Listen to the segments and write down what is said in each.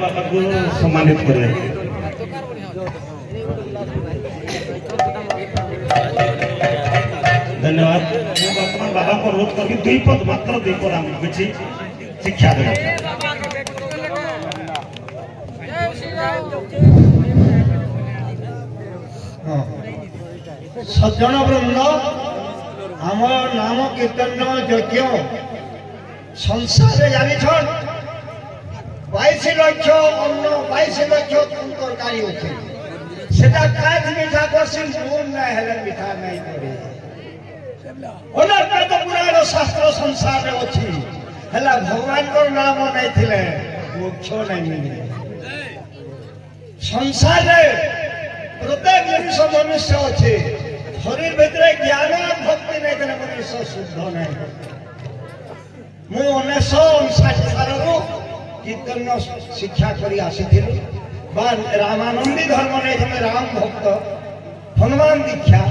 बापा को सम्मानित करें। धन्यवाद। वर्तमान बाबा को अनुरोध करके दुई पद मात्र दुई पद आम किसी शिक्षा दें। सज्जन वृंद आमर नाम कीर्तन यज्ञ संसार जानी 22 लक्ष अन्न 22 लक्ष तरकारी अच्छे सेटा काज मिठा करसी मूल ना हेले मिठा नहीं करे ओनर तो पुराण शास्त्र संसार रे अछि हला भगवान को नाम नहीं थिले मोक्ष नहीं मिले संसार रे प्रत्येक जिनिस मनुष्य अच्छे शरीर भितर ज्ञान भक्ति नहीं देने मनुष्य शुद्ध नहीं मुझे 1959 साल कीर्तन शिक्षा करी आसी रामानंदी धर्म नहीं राम भक्त हनुमान दीक्षा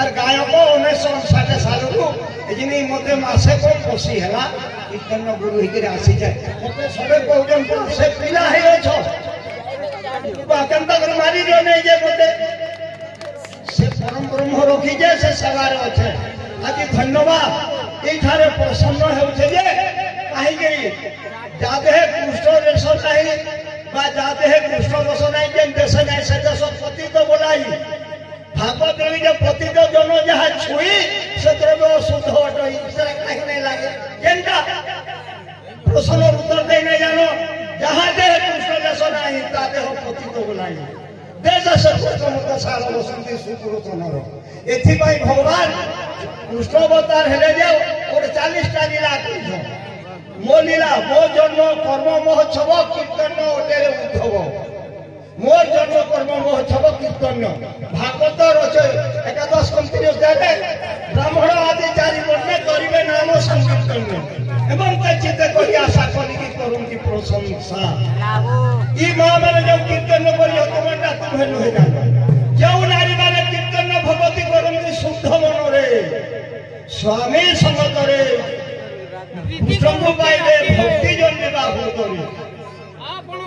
और गायक 1959 साल मत मसे को पशी है कीर्तन गुरु होकर आसी जाए मत सब कहते से पिला मारी दियो नहीं जे मते से परम ब्रह्म रखीजे से सवार अच्छे आज धन्यवाद ये प्रसन्न होते जाते है कृष्ण देश नहीं जाते है कृष्ण देश नहीं जेन देश नहीं से देश पतित बोलाई भागवत जब पतित जन जहाँ छुई से द्रव्य शुद्ध कहीं नहीं लगे जेनटा प्रश्न उत्तर दे नहीं जानो जहाँ देह कृष्ण देश नहीं ताते हो पतित बोलाई देश से मत सार बसंती सुपुरुषनर एथिपाई भगवान कृष्ण अवतार हेले जाओ और 40टा लीला कर मो लीला मो जन्म कर्म महोत्सव कीर्तन ओटेरे उद्धव मोर जन्म कर्म महोत्सव कीर्तन भागवत रचे 11 कंटिन्यूस जाते ब्राह्मण आदि 4 वर्णे करिवे नाम संकीर्तन एवं चित्त करी आशा करी की करूं की प्रशंसा ई मां माने जो कीर्तन करी तुमटा तुम हेलु हे जानो जो नारी माने कीर्तन भगवती करन शुद्ध मन रे स्वामी संगत रे कृष्ण पाइले भक्ति जन्मे बाहु करी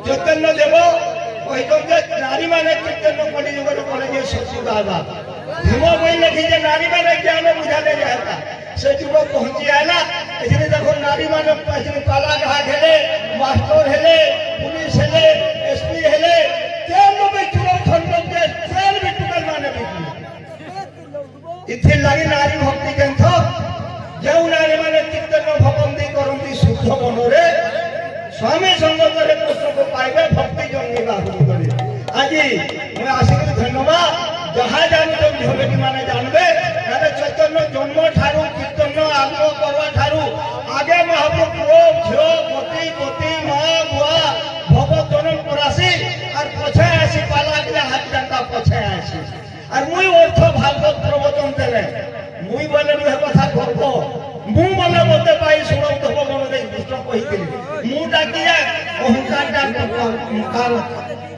चैतन्य देव कहते नारी माने कीर्तन कली जुग कले शत्रु बाबा भीम बही लिखी नारी माने ज्ञान बुझाले जाता से जुग पहुंची आला इसलिए देखो नारी माने काला घाट हेले मास्टर हेले पुलिस हेले एसपी हेले तेल भी चुरो खंड के तेल भी टुकल माने भी इथे लगी नारी भक्ति ग्रंथ जो नारी माने कीर्तन भगवती करती शुद्ध मनोरे स्वामी संगत रे कृष्ण को पाइबे भक्ति जन्मे बाहु करे आज मैं आशिक धन्यवाद जहाँ जान तो झोलेटी माने जानबे अरे चैतन्य जन्म ठारू कीर्तन आगम करवा ठारू आगे महाप्रभु झियो पति पति मां बुआ भगवत जन्म करासी और पछे आसी पाला के हाथ डंडा पछे आसी और मुई अर्थ भागवत प्रवचन देले मुई बोले रे कथा गर्व मु बोले मते पाई सुनो तो मन दे कृष्ण कहि दिली मु डाकिया अहंकार मुखार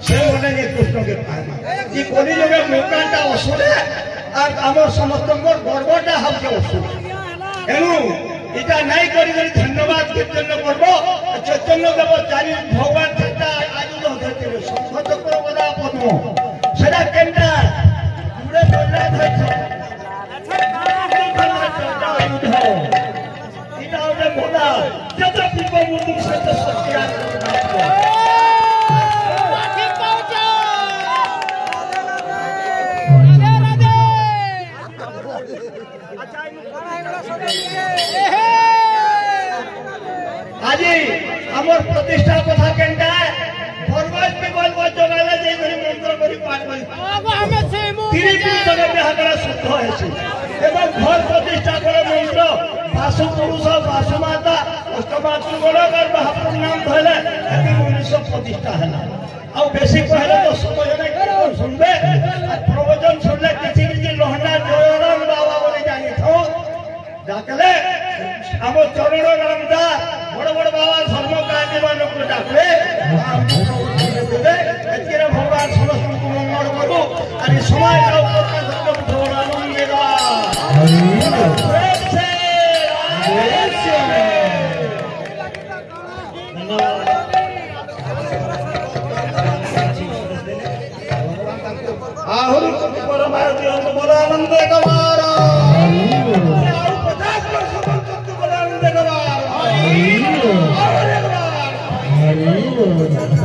से बोले ये कृष्ण के पाए ये कोनी जगह मुखारटा असुरे और हमर समस्त गर्वटा हमके असुरे एनु इटा नहीं करी धन्यवाद कीर्तन करब चैतन्य देव 4 भगवान चेता आयुध धरते शंख चक्र गदा पद्म सेटा केनटा जुड़े जोड़ा धरछ इटा ओटे मोदा जत पीप मुतु सत सत्या आज हमर प्रतिष्ठा कथा केनटा फरवाज पे बोल जगाले जे घरी मंत्र करी पाठ करी हमें से मु तिरी पुस्तक में हकरा शुद्ध होइছে एवं घर प्रतिष्ठा करे मंत्र वासु पुरुष वासु माता अष्टमातृ गोलकर महापुर नाम धले एति मनुष्य प्रतिष्ठा हैला आ बेसी कहले तो समय नहीं करो सुनबे प्रवचन सुनले किछि किछि लोहना जयराम बाबा बोली जानी थो डाकले हम चरण रामदा बड़ बड़ बाबा धर्म कांडी मान को डाकले एतिरे भगवान समस्त को मंगल करू आणि समय का उपकार करतो भगवान मेरा आनंद गवार 50 वर्ष आनंद गवार और एक बार